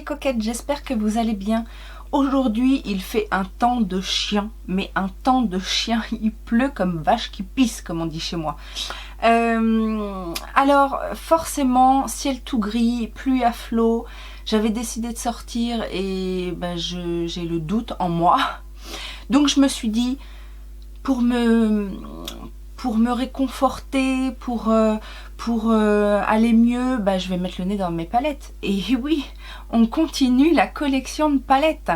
mes coquettes, j'espère que vous allez bien. Aujourd'hui, il fait un temps de chien, mais un temps de chien, il pleut comme vache qui pisse, comme on dit chez moi. Alors, forcément, ciel tout gris, pluie à flot, j'avais décidé de sortir et ben, j'ai le doute en moi. Donc je me suis dit, pour me réconforter, pour aller mieux, bah, je vais mettre le nez dans mes palettes. Et oui, on continue la collection de palettes.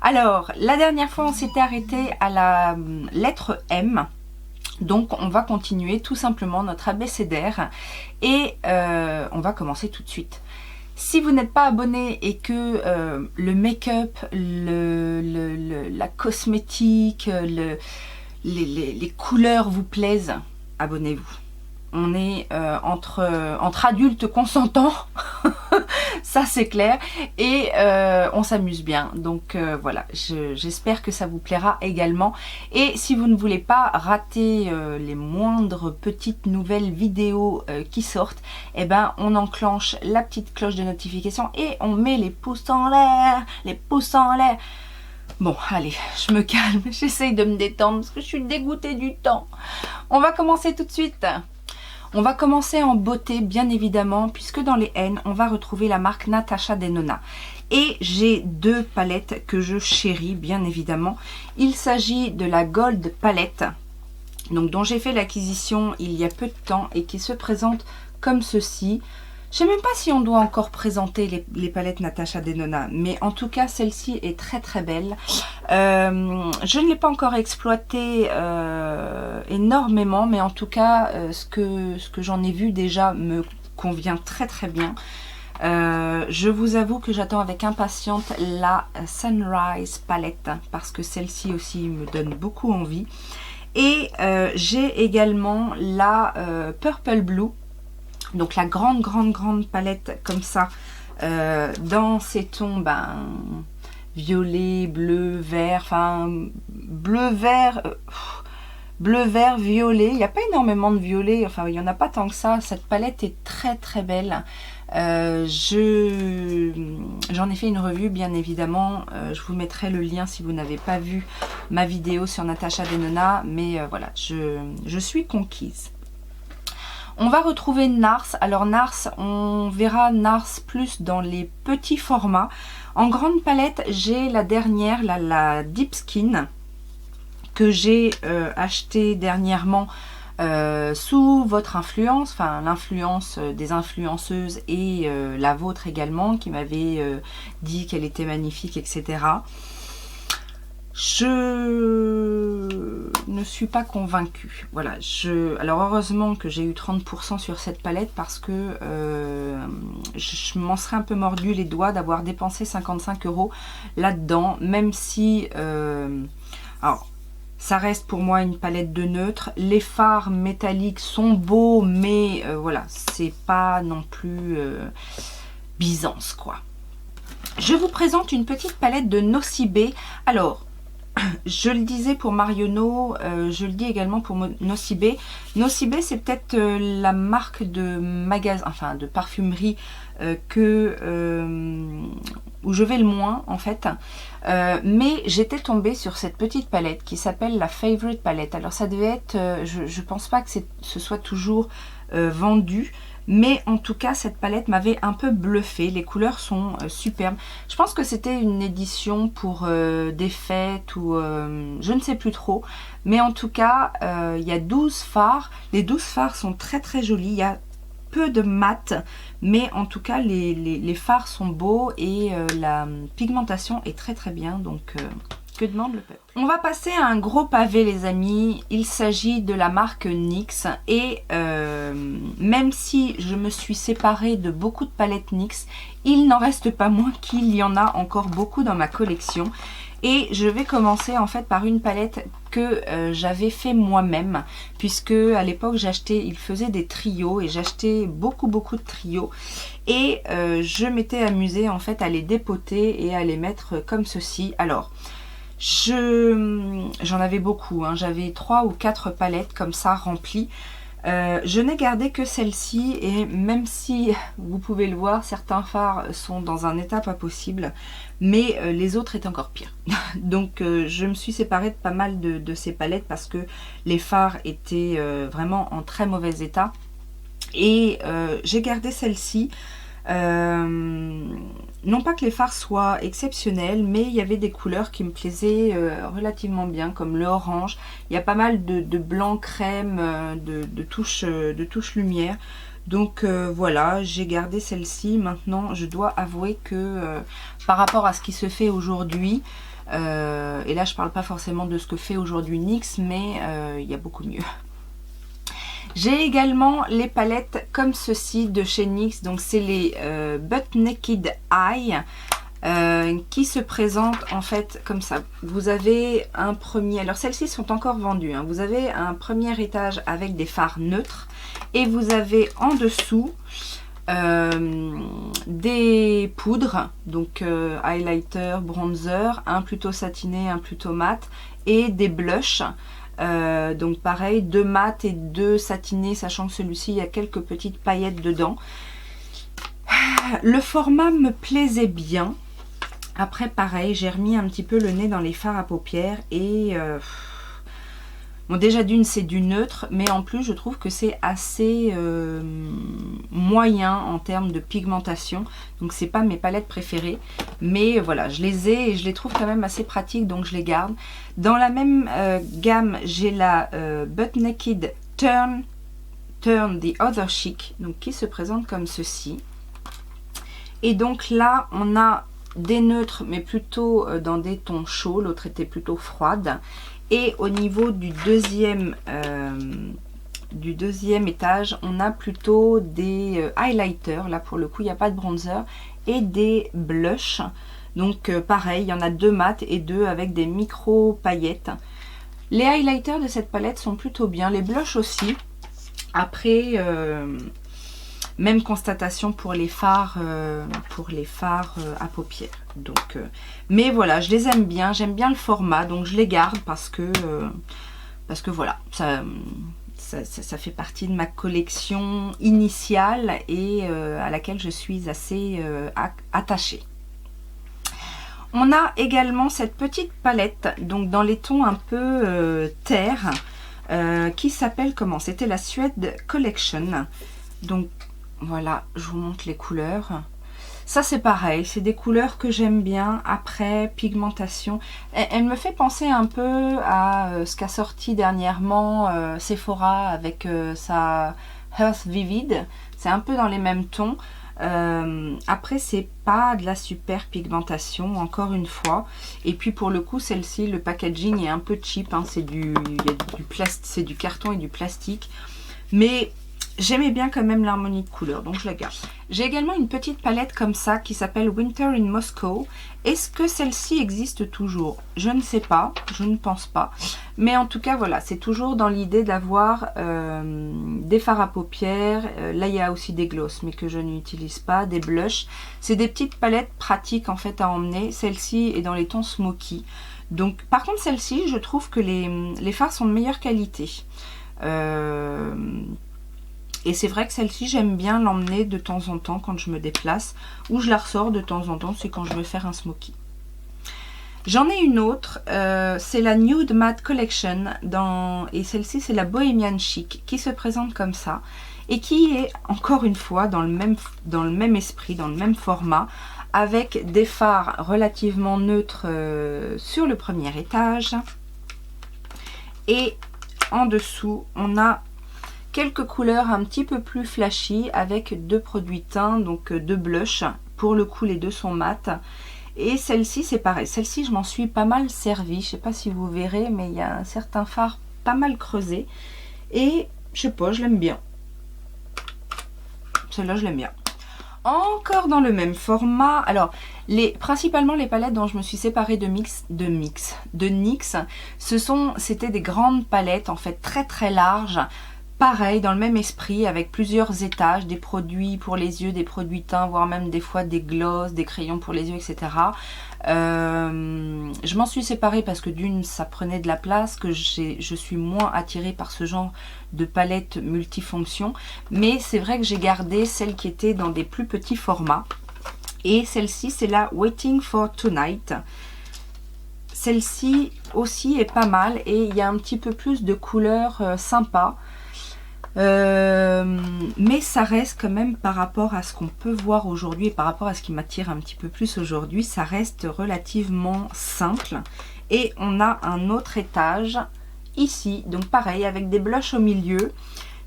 Alors, la dernière fois, on s'était arrêté à la lettre M. Donc, on va continuer tout simplement notre abécédaire. Et on va commencer tout de suite. Si vous n'êtes pas abonné et que le make-up, la cosmétique, les couleurs vous plaisent, abonnez-vous. On est entre adultes consentants, ça c'est clair, et on s'amuse bien. Donc voilà, j'espère que ça vous plaira également. Et si vous ne voulez pas rater les moindres petites nouvelles vidéos qui sortent, eh ben on enclenche la petite cloche de notification et on met les pouces en l'air, les pouces en l'air. Bon, allez, je me calme, j'essaye de me détendre parce que je suis dégoûtée du temps. On va commencer tout de suite. On va commencer en beauté, bien évidemment, puisque dans les N, on va retrouver la marque Natasha Denona. Et j'ai deux palettes que je chéris, bien évidemment. Il s'agit de la Gold Palette, donc dont j'ai fait l'acquisition il y a peu de temps et qui se présente comme ceci. Je ne sais même pas si on doit encore présenter les palettes Natasha Denona, mais en tout cas celle-ci est très très belle. Je ne l'ai pas encore exploitée énormément, mais en tout cas ce que j'en ai vu déjà me convient très très bien. Je vous avoue que j'attends avec impatience la Sunrise palette, parce que celle-ci aussi me donne beaucoup envie. Et j'ai également la Purple Blue. Donc la grande palette comme ça, dans ces tons violet, bleu, vert, enfin bleu, vert, violet. Il n'y a pas énormément de violet, enfin il n'y en a pas tant que ça. Cette palette est très très belle. J'en ai fait une revue bien évidemment. Je vous mettrai le lien si vous n'avez pas vu ma vidéo sur Natasha Denona. Mais voilà, je suis conquise. On va retrouver Nars. Alors Nars, on verra Nars plus dans les petits formats. En grande palette, j'ai la dernière, la Deep Skin, que j'ai acheté dernièrement sous votre influence, enfin l'influence des influenceuses et la vôtre également, qui m'avait dit qu'elle était magnifique, etc. Je ne suis pas convaincue. Voilà, alors heureusement que j'ai eu 30% sur cette palette parce que je m'en serais un peu mordu les doigts d'avoir dépensé 55 € là-dedans, même si alors ça reste pour moi une palette de neutre. Les fards métalliques sont beaux, mais voilà, c'est pas non plus Byzance quoi. Je vous présente une petite palette de Nocibé. Alors, je le disais pour Marionneau, je le dis également pour Nocibé. Nocibé, c'est peut-être la marque de magasin, enfin de parfumerie où je vais le moins en fait. Mais j'étais tombée sur cette petite palette qui s'appelle la Favorite Palette. Alors ça devait être, je pense pas que ce soit toujours vendu. Mais en tout cas, cette palette m'avait un peu bluffé. Les couleurs sont superbes. Je pense que c'était une édition pour des fêtes ou je ne sais plus trop. Mais en tout cas, il y a 12 fards. Les 12 fards sont très très jolis. Il y a peu de mat. Mais en tout cas, les fards sont beaux et la pigmentation est très très bien. Donc, que demande le peuple? On va passer à un gros pavé les amis. Il s'agit de la marque NYX et même si je me suis séparée de beaucoup de palettes NYX, il n'en reste pas moins qu'il y en a encore beaucoup dans ma collection. Et je vais commencer en fait par une palette que j'avais fait moi-même, puisque à l'époque j'achetais, il faisait des trios et j'achetais beaucoup de trios. Et je m'étais amusée en fait à les dépoter et à les mettre comme ceci. Alors, j'en avais beaucoup, hein. J'avais 3 ou 4 palettes comme ça remplies. Je n'ai gardé que celle-ci et même si vous pouvez le voir, certains fards sont dans un état pas possible, mais les autres étaient encore pires. Donc je me suis séparée de pas mal de ces palettes parce que les fards étaient vraiment en très mauvais état. Et j'ai gardé celle-ci. Non pas que les fards soient exceptionnels, mais il y avait des couleurs qui me plaisaient relativement bien, comme le orange. Il y a pas mal de blanc crème, de touches lumière. Donc voilà, j'ai gardé celle-ci. Maintenant, je dois avouer que par rapport à ce qui se fait aujourd'hui, et là je parle pas forcément de ce que fait aujourd'hui NYX, mais il y a beaucoup mieux. J'ai également les palettes comme ceci de chez NYX, donc c'est les Butt Naked Eye qui se présentent en fait comme ça. Vous avez un premier, alors celles-ci sont encore vendues, hein. Vous avez un premier étage avec des fards neutres et vous avez en dessous des poudres, donc highlighter, bronzer, un plutôt satiné, un plutôt mat, et des blushs. Donc pareil, 2 mat et 2 satinés, sachant que celui-ci il y a quelques petites paillettes dedans. Le format me plaisait bien. Après pareil, j'ai remis un petit peu le nez dans les fards à paupières et bon, déjà d'une c'est du neutre, mais en plus je trouve que c'est assez moyen en termes de pigmentation, donc c'est pas mes palettes préférées, mais voilà, je les ai et je les trouve quand même assez pratiques, donc je les garde. Dans la même gamme, j'ai la Butt Naked Turn the Other Cheek, donc qui se présente comme ceci. Et donc là on a des neutres mais plutôt dans des tons chauds, l'autre était plutôt froide. Et au niveau du deuxième étage, on a plutôt des highlighters. Là pour le coup il n'y a pas de bronzer, et des blushs. Donc pareil, il y en a 2 mat et 2 avec des micro paillettes. Les highlighters de cette palette sont plutôt bien, les blushs aussi. Après même constatation pour les fards à paupières. Donc mais voilà, je les aime bien, j'aime bien le format, donc je les garde parce que voilà, ça fait partie de ma collection initiale et à laquelle je suis assez attachée. On a également cette petite palette, donc dans les tons un peu terre, qui s'appelle comment? C'était la Suede Collection. Donc voilà, je vous montre les couleurs. Ça c'est pareil, c'est des couleurs que j'aime bien. Après, pigmentation, elle me fait penser un peu à ce qu'a sorti dernièrement Sephora avec sa Earth Vivid. C'est un peu dans les mêmes tons. Après c'est pas de la super pigmentation encore une fois, et puis pour le coup celle-ci, le packaging est un peu cheap, hein. C'est du carton et du plastique, mais j'aimais bien quand même l'harmonie de couleurs, donc je la garde. J'ai également une petite palette comme ça qui s'appelle Winter in Moscow. Est-ce que celle-ci existe toujours? Je ne sais pas, je ne pense pas. Mais en tout cas, voilà, c'est toujours dans l'idée d'avoir des fards à paupières. Là, il y a aussi des glosses, mais que je n'utilise pas, des blushs. C'est des petites palettes pratiques en fait à emmener. Celle-ci est dans les tons smoky. Donc, par contre, celle-ci, je trouve que les fards sont de meilleure qualité. Et c'est vrai que celle-ci, j'aime bien l'emmener de temps en temps quand je me déplace, ou je la ressors de temps en temps, c'est quand je veux faire un smoky. J'en ai une autre, c'est la Nude Matte Collection, et celle-ci c'est la Bohemian Chic, qui se présente comme ça, et qui est encore une fois dans le même esprit, dans le même format, avec des fards relativement neutres sur le premier étage, et en dessous on a quelques couleurs un petit peu plus flashy avec 2 produits teints, donc 2 blushs. Pour le coup, les 2 sont mat. Et celle-ci, c'est pareil. Celle-ci, je m'en suis pas mal servie. Je sais pas si vous verrez, mais il y a un certain fard pas mal creusé. Et je sais pas, je l'aime bien. Celle-là, je l'aime bien. Encore dans le même format. Alors, principalement les palettes dont je me suis séparée de NYX, c'était des grandes palettes, en fait, très très larges. pareil, dans le même esprit, avec plusieurs étages, des produits pour les yeux, des produits teints, voire même des fois des glosses, des crayons pour les yeux, etc. Je m'en suis séparée parce que d'une, ça prenait de la place, que je suis moins attirée par ce genre de palette multifonction. Mais c'est vrai que j'ai gardé celle qui était dans des plus petits formats. Et celle-ci, c'est la Waiting for Tonight. Celle-ci aussi est pas mal et il y a un petit peu plus de couleurs sympas. Mais ça reste quand même, par rapport à ce qu'on peut voir aujourd'hui et par rapport à ce qui m'attire un petit peu plus aujourd'hui, ça reste relativement simple. Et on a un autre étage ici, donc pareil, avec des blushs au milieu,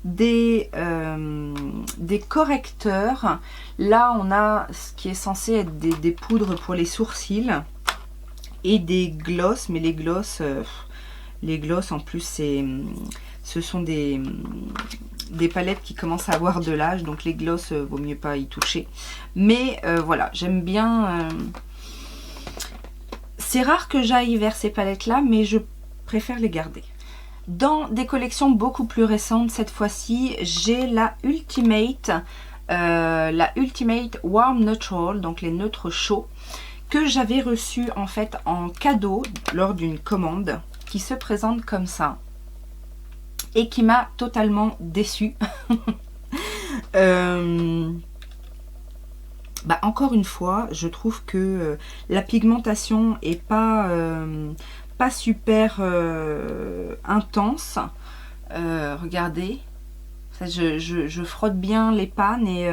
des correcteurs. Là on a ce qui est censé être des poudres pour les sourcils et des glosses, mais les glosses en plus ce sont des palettes qui commencent à avoir de l'âge, donc les glosses vaut mieux pas y toucher. Mais voilà, j'aime bien. C'est rare que j'aille vers ces palettes là, mais je préfère les garder. Dans des collections beaucoup plus récentes, cette fois-ci, j'ai la Ultimate Warm Neutral, donc les neutres chauds, que j'avais reçu en fait en cadeau lors d'une commande, qui se présente comme ça et qui m'a totalement déçue. Encore une fois, je trouve que la pigmentation est pas super intense. Regardez, je frotte bien les pannes et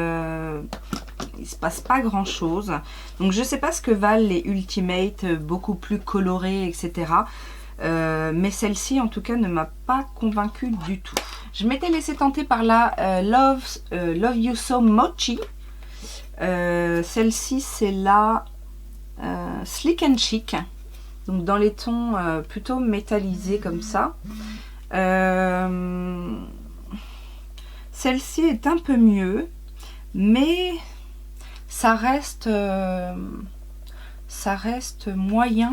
il se passe pas grand chose. Donc je sais pas ce que valent les Ultimate beaucoup plus colorées, etc. Mais celle-ci en tout cas ne m'a pas convaincue du tout. Je m'étais laissée tenter par la Love You So Mochi. Celle-ci c'est la Slick and Chic, donc dans les tons plutôt métallisés comme ça. Celle-ci est un peu mieux, mais ça reste moyen.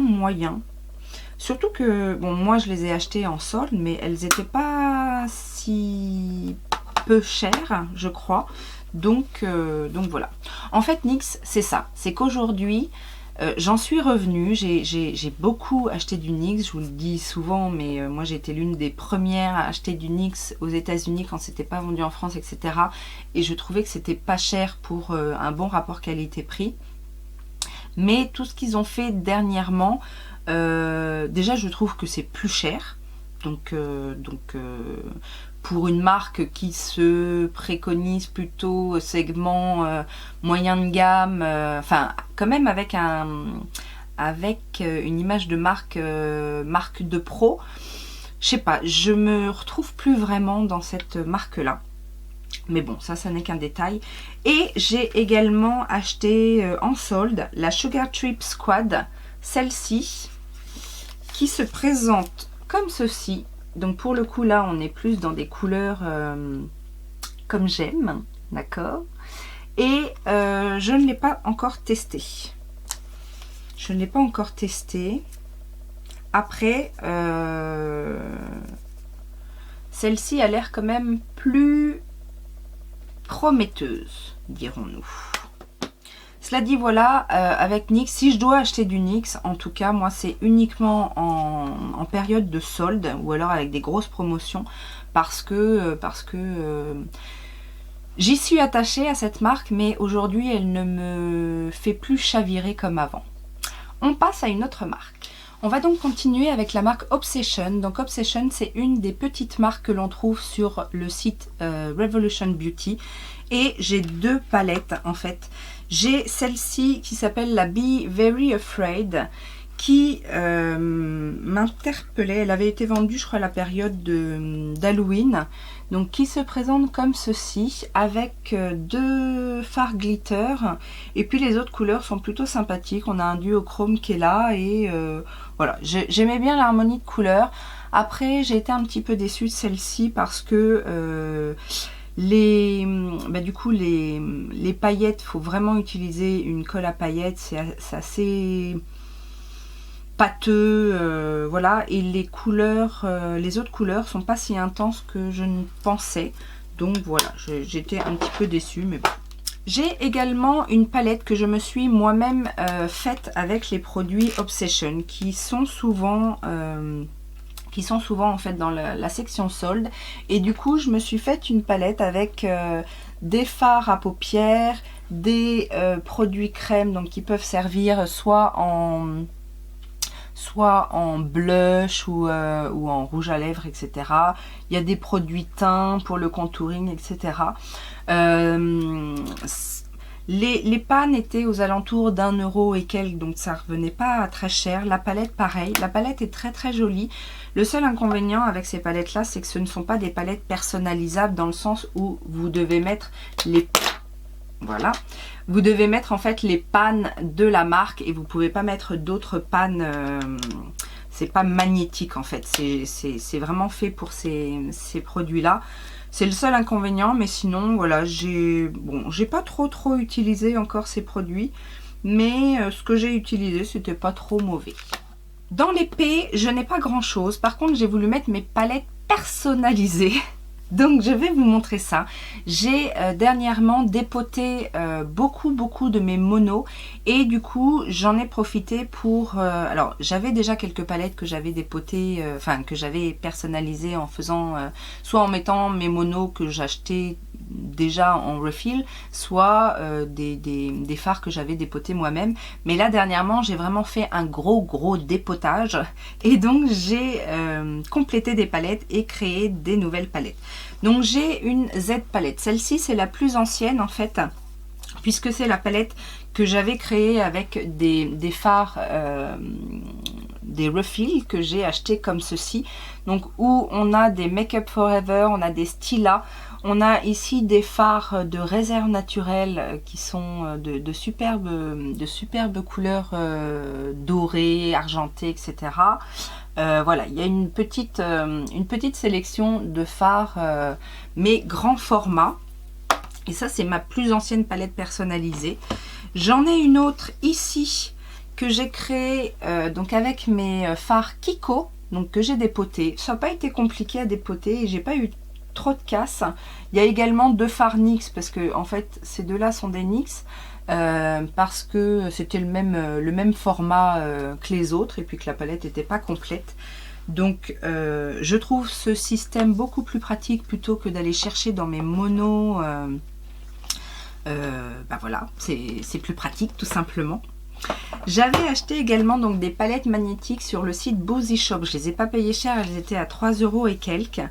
Surtout que, bon, moi je les ai achetées en solde, mais elles n'étaient pas si peu chères, je crois. Donc voilà. En fait, NYX, c'est ça. C'est qu'aujourd'hui, j'en suis revenue. J'ai beaucoup acheté du NYX, je vous le dis souvent, mais moi j'ai été l'une des premières à acheter du NYX aux États-Unis quand c'était pas vendu en France, etc. Et je trouvais que c'était pas cher pour un bon rapport qualité-prix. Mais tout ce qu'ils ont fait dernièrement, déjà je trouve que c'est plus cher. Donc pour une marque qui se préconise plutôt segment moyen de gamme, enfin quand même avec une image de marque de pro, je sais pas, je me retrouve plus vraiment dans cette marque là. Mais bon, ça n'est qu'un détail. Et j'ai également acheté en solde la Sugar Trip Squad, celle-ci, qui se présente comme ceci. Donc pour le coup là, on est plus dans des couleurs comme j'aime, d'accord. Et je ne l'ai pas encore testé. Je ne l'ai pas encore testé. Après, celle-ci a l'air quand même plus prometteuse, dirons-nous. Cela dit, voilà, avec NYX, si je dois acheter du NYX, en tout cas, moi, c'est uniquement en période de solde ou alors avec des grosses promotions parce que j'y suis attachée à cette marque, mais aujourd'hui, elle ne me fait plus chavirer comme avant. On passe à une autre marque. On va donc continuer avec la marque Obsession. Donc Obsession, c'est une des petites marques que l'on trouve sur le site Revolution Beauty. Et j'ai deux palettes en fait. J'ai celle-ci qui s'appelle la Be Very Afraid, qui m'interpellait. Elle avait été vendue, je crois, à la période d'Halloween. Donc qui se présente comme ceci, avec deux fards glitter. Et puis les autres couleurs sont plutôt sympathiques. On a un duochrome qui est là. Et voilà, j'aimais bien l'harmonie de couleurs. Après, j'ai été un petit peu déçue de celle-ci parce que du coup les paillettes, faut vraiment utiliser une colle à paillettes. C'est assez pâteux, voilà, et les couleurs, les autres couleurs sont pas si intenses que je ne pensais. Donc voilà, j'étais un petit peu déçue, mais bon. J'ai également une palette que je me suis moi-même faite avec les produits Obsession, qui sont souvent en fait dans la section solde. Et du coup, je me suis faite une palette avec des fards à paupières, des produits crème, donc qui peuvent servir soit en blush ou en rouge à lèvres, etc. Il y a des produits teints pour le contouring, etc. Les pannes étaient aux alentours d'1 € et quelques, donc ça revenait pas très cher. La palette, pareil. La palette est très très jolie. Le seul inconvénient avec ces palettes là, c'est que ce ne sont pas des palettes personnalisables, dans le sens où vous devez mettre les... Voilà. Vous devez mettre en fait les pannes de la marque, et vous pouvez pas mettre d'autres pannes. C'est pas magnétique en fait. C'est vraiment fait pour ces produits là. C'est le seul inconvénient, mais sinon voilà, j'ai pas trop utilisé encore ces produits, mais ce que j'ai utilisé, c'était pas trop mauvais. Dans l'épée, je n'ai pas grand chose. Par contre, j'ai voulu mettre mes palettes personnalisées. Donc je vais vous montrer ça. J'ai dernièrement dépoté beaucoup de mes monos, et du coup j'en ai profité pour... alors j'avais déjà quelques palettes que j'avais dépotées, enfin que j'avais personnalisées en faisant... soit en mettant mes monos que j'achetais déjà en refill, soit des fards que j'avais dépotés moi-même. Mais là dernièrement j'ai vraiment fait un gros dépotage, et donc j'ai complété des palettes et créé des nouvelles palettes. Donc j'ai une Z palette, celle-ci c'est la plus ancienne en fait, puisque c'est la palette que j'avais créée avec des fards, des refills que j'ai acheté comme ceci, donc où on a des Make Up Forever, on a des Stila. On a ici des fards de réserve naturelle qui sont de superbes couleurs dorées, argentées, etc. Voilà, il y a une petite sélection de fards, mais grand format. Et ça, c'est ma plus ancienne palette personnalisée. J'en ai une autre ici que j'ai créée donc avec mes fards Kiko, donc que j'ai dépoté. Ça n'a pas été compliqué à dépoter et j'ai pas eu trop de casse. Il y a également deux fards NYX, parce que en fait ces deux là sont des NYX, parce que c'était le même format que les autres, et puis que la palette n'était pas complète. Donc je trouve ce système beaucoup plus pratique, plutôt que d'aller chercher dans mes monos. Bah voilà, c'est plus pratique tout simplement. J'avais acheté également donc des palettes magnétiques sur le site Bozy Shop. Je les ai pas payées cher, elles étaient à 3 € et quelques.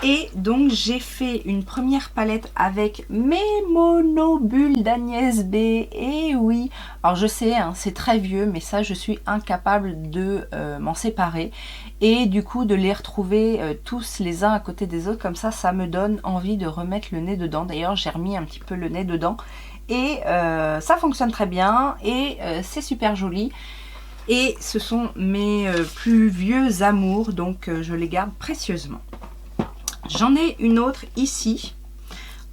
Et donc j'ai fait une première palette avec mes monobulles d'Agnès B. Et oui, alors je sais, hein, c'est très vieux, mais ça je suis incapable de m'en séparer. Et du coup de les retrouver tous les uns à côté des autres, comme ça me donne envie de remettre le nez dedans. D'ailleurs j'ai remis un petit peu le nez dedans. Et ça fonctionne très bien, et c'est super joli. Et ce sont mes plus vieux amours, donc je les garde précieusement. J'en ai une autre ici,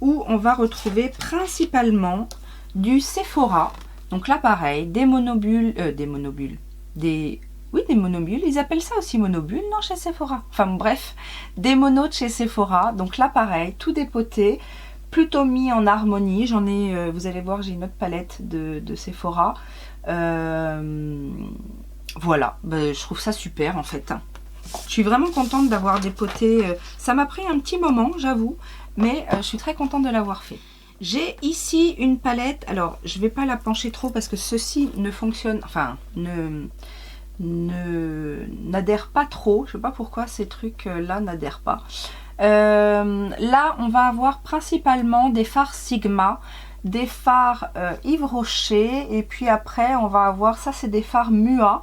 où on va retrouver principalement du Sephora. Donc là pareil, des monobulles, oui, des monobulles, ils appellent ça aussi monobulles, non, chez Sephora. Enfin bref, des monos de chez Sephora. Donc là pareil, tout dépoté, plutôt mis en harmonie. J'en ai, vous allez voir, j'ai une autre palette de Sephora. Voilà, ben, je trouve ça super en fait. Je suis vraiment contente d'avoir dépoté. Ça m'a pris un petit moment, j'avoue, mais je suis très contente de l'avoir fait. J'ai ici une palette. Alors, je ne vais pas la pencher trop parce que ceci ne fonctionne, enfin, n'adhère pas trop. Je ne sais pas pourquoi ces trucs-là n'adhèrent pas. Là, on va avoir principalement des fards Sigma, des fards Yves Rocher, et puis après, on va avoir, ça c'est des fards Mua,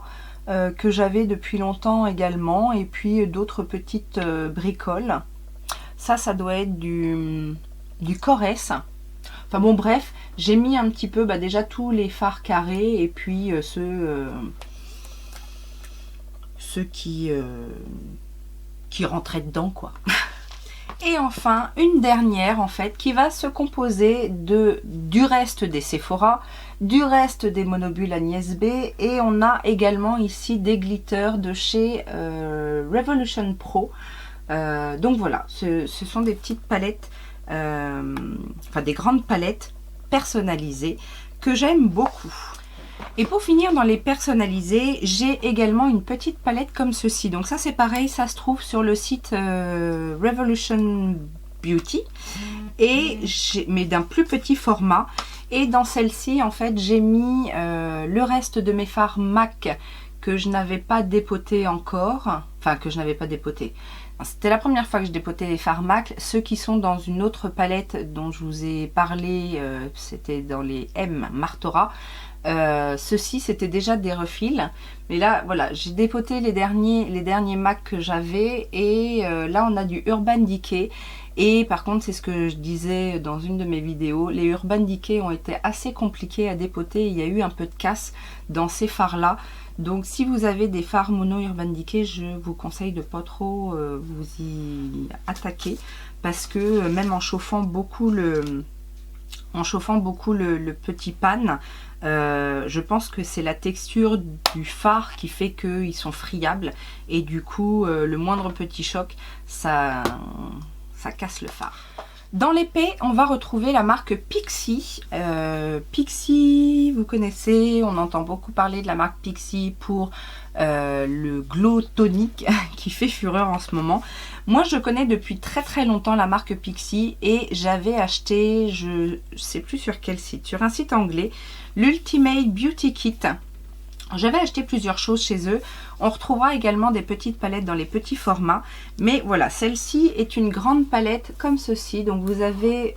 que j'avais depuis longtemps également, et puis d'autres petites bricoles. Ça doit être du Corès. Enfin bon, bref, j'ai mis un petit peu déjà tous les fards carrés, et puis ceux qui rentraient dedans, quoi. Et enfin, une dernière en fait qui va se composer du reste des Sephora, du reste des monobulles Agnès B, et on a également ici des glitters de chez Revolution Pro. Donc voilà, ce sont des petites palettes, enfin des grandes palettes personnalisées que j'aime beaucoup. Et pour finir dans les personnalisés, j'ai également une petite palette comme ceci. Donc ça c'est pareil, ça se trouve sur le site Revolution Beauty, et mais d'un plus petit format. Et dans celle-ci en fait j'ai mis le reste de mes fards MAC que je n'avais pas dépoté encore. Enfin que je n'avais pas dépoté. C'était la première fois que je dépotais les fards MAC. Ceux qui sont dans une autre palette dont je vous ai parlé, c'était dans les M Martora. Ceux-ci c'était déjà des refils, mais là voilà, j'ai dépoté les derniers MAC que j'avais, et là on a du Urban Decay. Et par contre, c'est ce que je disais dans une de mes vidéos, les Urban Decay ont été assez compliqués à dépoter, il y a eu un peu de casse dans ces fards là. Donc si vous avez des fards mono Urban Decay, je vous conseille de pas trop vous y attaquer, parce que même en chauffant beaucoup le petit pan, je pense que c'est la texture du fard qui fait qu'ils sont friables, et du coup le moindre petit choc ça casse le fard. Dans l'épée, on va retrouver la marque Pixi. Pixi, vous connaissez, on entend beaucoup parler de la marque Pixi pour le glow tonique qui fait fureur en ce moment. Moi, je connais depuis très longtemps la marque Pixi, et j'avais acheté, je sais plus sur quel site, sur un site anglais, l'Ultimate Beauty Kit. J'avais acheté plusieurs choses chez eux. On retrouvera également des petites palettes dans les petits formats. Mais voilà, celle-ci est une grande palette comme ceci. Donc vous avez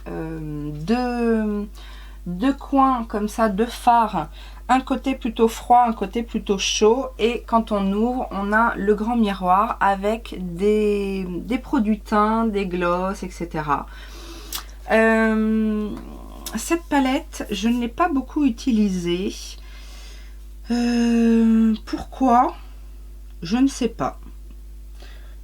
deux coins comme ça, deux fards. Un côté plutôt froid, un côté plutôt chaud. Et quand on ouvre, on a le grand miroir avec des produits teints, des glosses, etc. Cette palette, je ne l'ai pas beaucoup utilisée. Pourquoi? Je ne sais pas.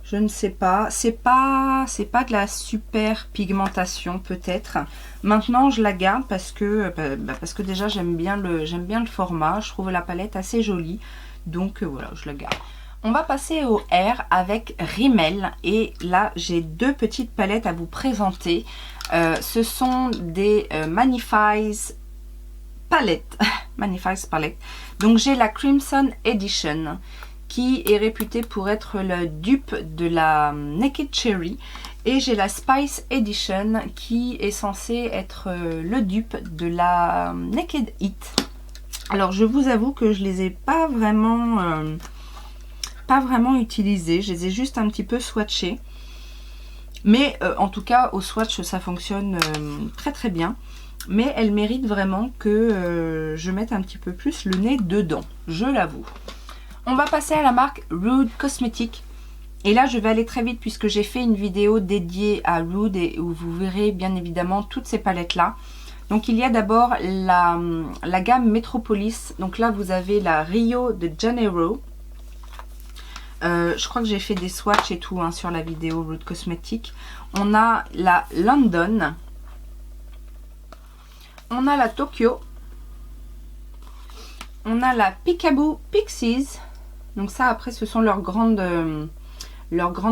Je ne sais pas. C'est pas de la super pigmentation peut-être. Maintenant je la garde parce que déjà j'aime bien le format. Je trouve la palette assez jolie. Donc voilà, je la garde. On va passer au R avec Rimmel, et là j'ai deux petites palettes à vous présenter. Ce sont des Magnifies Palette. Magnifies Palette. Donc j'ai la Crimson Edition qui est réputée pour être le dupe de la Naked Cherry, et j'ai la Spice Edition qui est censée être le dupe de la Naked Heat. Alors je vous avoue que je les ai pas vraiment utilisées, je les ai juste un petit peu swatchées, mais en tout cas au swatch ça fonctionne très bien. Mais elle mérite vraiment que je mette un petit peu plus le nez dedans, je l'avoue. On va passer à la marque Rude Cosmetics. Et là, je vais aller très vite puisque j'ai fait une vidéo dédiée à Rude, et où vous verrez bien évidemment toutes ces palettes-là. Donc il y a d'abord la gamme Metropolis. Donc là, vous avez la Rio de Janeiro. Je crois que j'ai fait des swatchs et tout sur la vidéo Rude Cosmetics. On a la London. On a la Tokyo, on a la Peekaboo Pixies. Donc ça après ce sont leurs grandes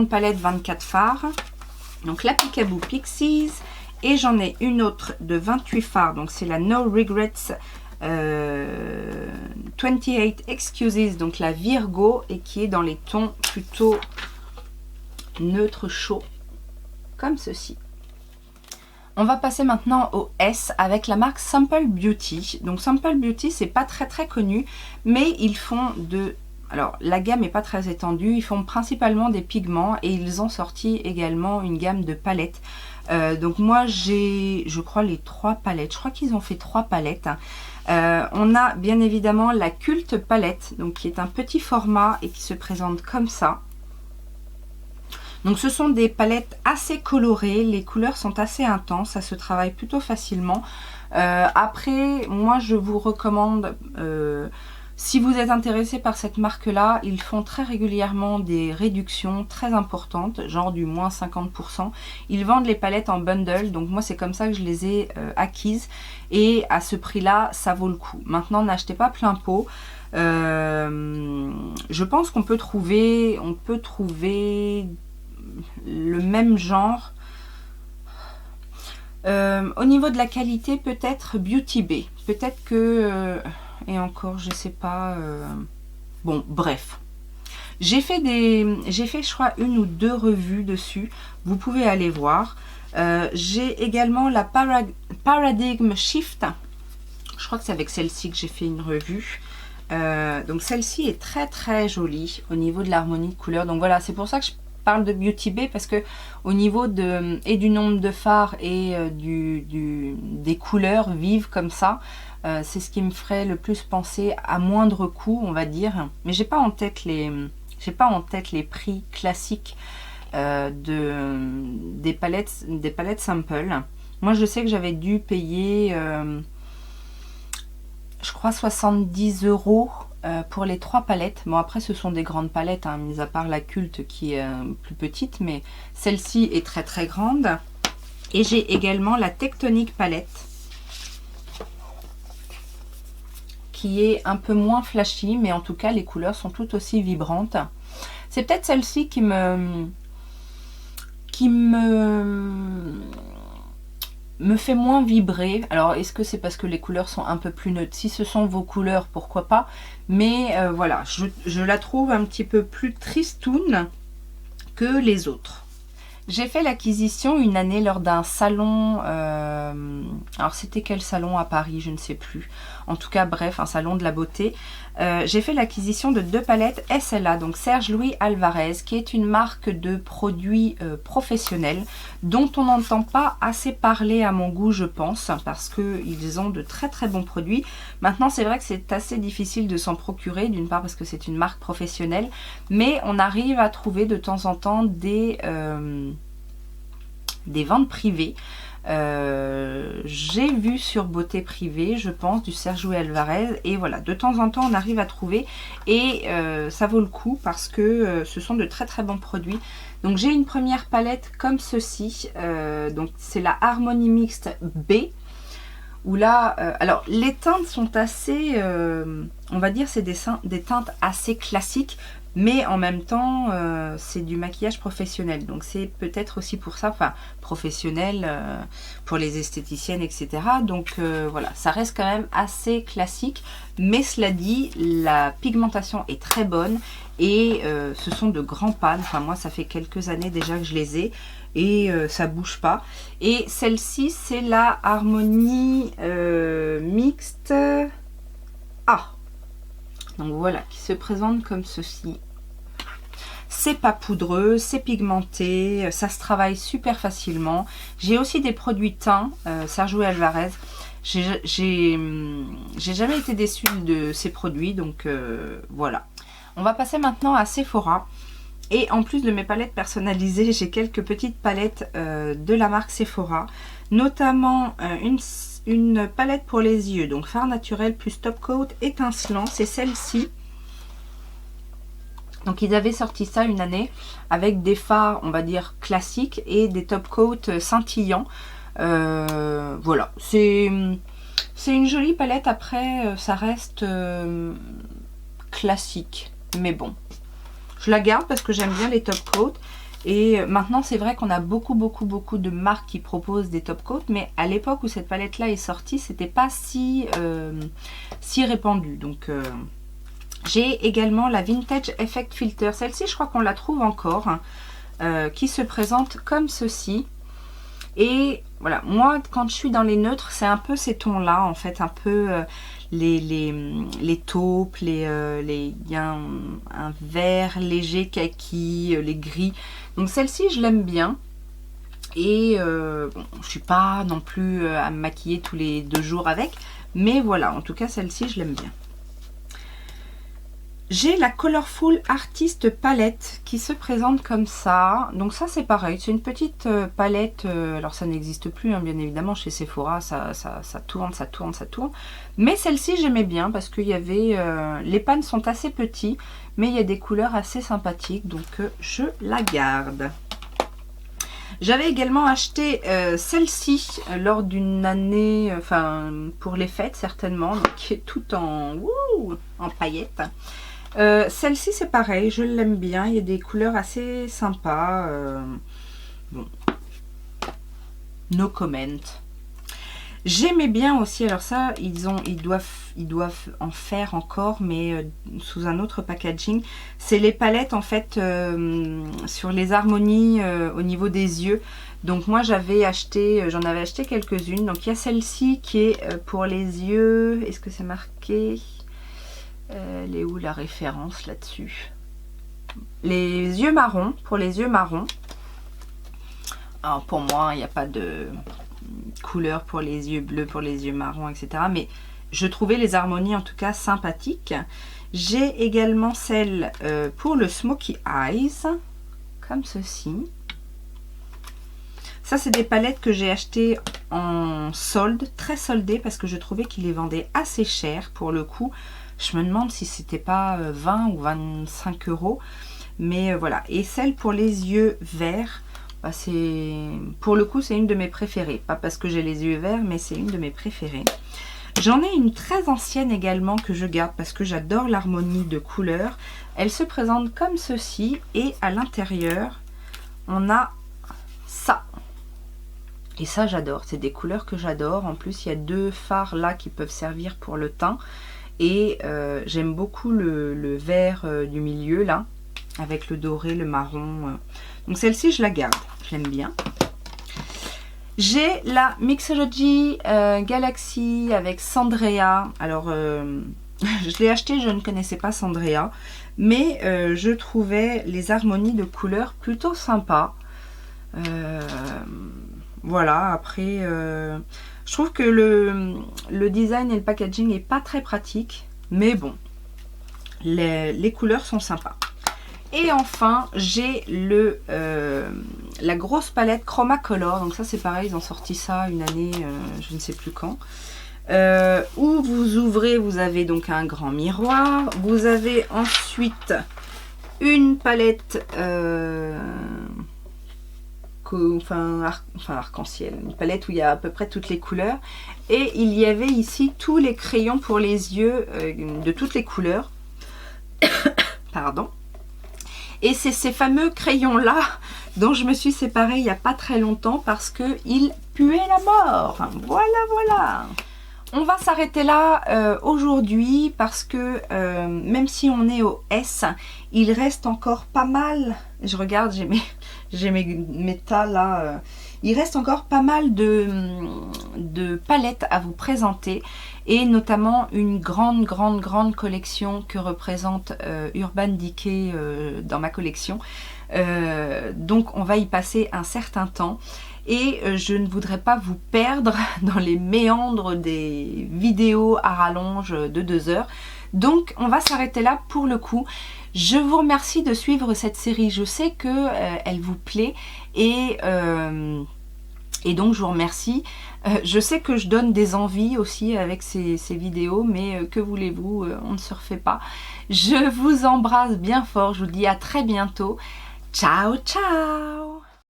palettes 24 fards. Donc la Peekaboo Pixies, et j'en ai une autre de 28 fards. Donc c'est la No Regrets 28 Excuses, donc la Virgo, et qui est dans les tons plutôt neutre chaud comme ceci. On va passer maintenant au S avec la marque Simple Beauty. Donc Simple Beauty, c'est pas très connu, mais ils font alors la gamme n'est pas très étendue, ils font principalement des pigments, et ils ont sorti également une gamme de palettes. Donc moi j'ai, je crois, les 3 palettes. Je crois qu'ils ont fait 3 palettes. On a bien évidemment la Cult Palette, donc qui est un petit format et qui se présente comme ça. Donc ce sont des palettes assez colorées, les couleurs sont assez intenses, ça se travaille plutôt facilement. Après, moi je vous recommande Si vous êtes intéressé par cette marque-là, ils font très régulièrement des réductions très importantes, genre du moins 50%. Ils vendent les palettes en bundle, donc moi c'est comme ça que je les ai acquises. Et à ce prix-là, ça vaut le coup. Maintenant, n'achetez pas plein pot. Je pense qu'on peut trouver, le même genre. Au niveau de la qualité, peut-être Beauty Bay. Peut-être que... et encore, je sais pas... Bon, bref. J'ai fait, je crois, 1 ou 2 revues dessus. Vous pouvez aller voir. J'ai également la Paradigm Shift. Je crois que c'est avec celle-ci que j'ai fait une revue. Donc celle-ci est très très jolie au niveau de l'harmonie de couleurs. Donc voilà, c'est pour ça que je parle de Beauty Bay, parce que au niveau du nombre de fards et des couleurs vives comme ça, c'est ce qui me ferait le plus penser à moindre coût, on va dire. Mais j'ai pas en tête les prix classiques des palettes Sample. Moi je sais que j'avais dû payer je crois 70 € pour les 3 palettes. Bon, après ce sont des grandes palettes, hein, mis à part la Culte qui est plus petite, mais celle-ci est très très grande. Et j'ai également la Tectonic palette qui est un peu moins flashy, mais en tout cas les couleurs sont tout aussi vibrantes. C'est peut-être celle-ci qui me fait moins vibrer. Alors est-ce que c'est parce que les couleurs sont un peu plus neutres? Si ce sont vos couleurs, pourquoi pas, mais voilà, je la trouve un petit peu plus tristoune que les autres. J'ai fait l'acquisition une année lors d'un salon, alors c'était quel salon à Paris, je ne sais plus, en tout cas bref, un salon de la beauté. J'ai fait l'acquisition de 2 palettes SLA, donc Serge Louis Alvarez, qui est une marque de produits professionnels dont on n'entend pas assez parler à mon goût, je pense, parce qu'ils ont de très très bons produits. Maintenant c'est vrai que c'est assez difficile de s'en procurer, d'une part parce que c'est une marque professionnelle, mais on arrive à trouver de temps en temps des ventes privées. J'ai vu sur Beauté Privée, je pense, du Serge Louis Alvarez, et voilà, de temps en temps on arrive à trouver, et ça vaut le coup parce que ce sont de très très bons produits. Donc j'ai une première palette comme ceci, donc c'est la Harmony Mixte B, où là, alors les teintes sont assez, on va dire c'est des teintes assez classiques, mais en même temps c'est du maquillage professionnel, donc c'est peut-être aussi pour ça, enfin professionnel pour les esthéticiennes, etc. Donc voilà, ça reste quand même assez classique, mais cela dit, la pigmentation est très bonne, et ce sont de grands pans. Enfin moi ça fait quelques années déjà que je les ai, et ça bouge pas. Et celle-ci c'est la Harmony Mixte A. Donc voilà, qui se présente comme ceci. C'est pas poudreux, c'est pigmenté, ça se travaille super facilement. J'ai aussi des produits teints, Serge Louis Alvarez. J'ai jamais été déçue de ces produits, donc voilà. On va passer maintenant à Sephora. Et en plus de mes palettes personnalisées, j'ai quelques petites palettes de la marque Sephora. Notamment une palette pour les yeux, donc fard naturel plus top coat étincelant, c'est celle-ci. Donc ils avaient sorti ça une année avec des fards, on va dire classiques, et des top coats scintillants. Voilà, c'est une jolie palette. Après ça reste classique, mais bon, je la garde parce que j'aime bien les top coats. Et maintenant c'est vrai qu'on a beaucoup de marques qui proposent des top coats, mais à l'époque où cette palette là est sortie, c'était pas si répandu. Donc j'ai également la Vintage Effect Filter, celle-ci je crois qu'on la trouve encore, hein, qui se présente comme ceci. Et voilà, moi quand je suis dans les neutres, c'est un peu ces tons là en fait, un peu les taupes, il y a un vert léger kaki, les gris. Donc celle-ci je l'aime bien. Et bon, je suis pas non plus à me maquiller tous les 2 jours avec, mais voilà, en tout cas celle-ci je l'aime bien. J'ai la Colorful Artist Palette qui se présente comme ça. Donc ça c'est pareil, c'est une petite palette, alors ça n'existe plus hein, bien évidemment chez Sephora, ça tourne. Mais celle-ci j'aimais bien parce qu'il y avait, les pans sont assez petits, mais il y a des couleurs assez sympathiques, donc je la garde. J'avais également acheté celle-ci lors d'une année, enfin pour les fêtes certainement, donc, qui est tout en paillettes. Celle-ci c'est pareil, je l'aime bien, il y a des couleurs assez sympas. Bon, no comment. J'aimais bien aussi, alors ça ils doivent en faire encore, mais sous un autre packaging. C'est les palettes en fait sur les harmonies au niveau des yeux. Donc moi j'en avais acheté quelques-unes. Donc il y a celle-ci qui est pour les yeux. Est-ce que c'est marqué? Elle est où la référence là-dessus? Les yeux marrons, pour les yeux marrons. Alors pour moi il n'y a pas de couleur pour les yeux bleus, pour les yeux marrons, etc. Mais je trouvais les harmonies en tout cas sympathiques. J'ai également celle pour le Smoky Eyes, comme ceci. Ça c'est des palettes que j'ai achetées en solde, très soldées, parce que je trouvais qu'ils les vendaient assez cher pour le coup. Je me demande si c'était pas 20 ou 25 euros. Mais voilà. Et celle pour les yeux verts, bah pour le coup c'est une de mes préférées. Pas parce que j'ai les yeux verts, mais c'est une de mes préférées. J'en ai une très ancienne également que je garde parce que j'adore l'harmonie de couleurs. Elle se présente comme ceci et à l'intérieur on a ça. Et ça j'adore, c'est des couleurs que j'adore. En plus il y a deux fards là qui peuvent servir pour le teint. Et j'aime beaucoup le vert du milieu là, avec le doré, le marron. Donc celle-ci je la garde, je l'aime bien. J'ai la Mixology Galaxy avec Sandrea. Alors je l'ai acheté, je ne connaissais pas Sandrea, mais je trouvais les harmonies de couleurs plutôt sympas. Voilà, après je trouve que le design et le packaging est pas très pratique, mais bon, les couleurs sont sympas. Et enfin, j'ai la grosse palette Chromacolor. Donc ça c'est pareil, ils ont sorti ça une année, je ne sais plus quand. Où vous ouvrez, vous avez donc un grand miroir. Vous avez ensuite une palette... arc-en-ciel, une palette où il y a à peu près toutes les couleurs, et il y avait ici tous les crayons pour les yeux de toutes les couleurs. Pardon. Et c'est ces fameux crayons là dont je me suis séparée il n'y a pas très longtemps parce que ils puaient la mort. Voilà. On va s'arrêter là aujourd'hui parce que même si on est au S, il reste encore pas mal. Je regarde, j'ai mes tas là. Il reste encore pas mal de palettes à vous présenter et notamment une grande collection que représente Urban Decay dans ma collection. Donc on va y passer un certain temps. Et je ne voudrais pas vous perdre dans les méandres des vidéos à rallonge de 2 heures. Donc on va s'arrêter là pour le coup. Je vous remercie de suivre cette série. Je sais que elle vous plaît et donc je vous remercie. Je sais que je donne des envies aussi avec ces vidéos, mais que voulez-vous, on ne se refait pas. Je vous embrasse bien fort. Je vous dis à très bientôt. Ciao, ciao!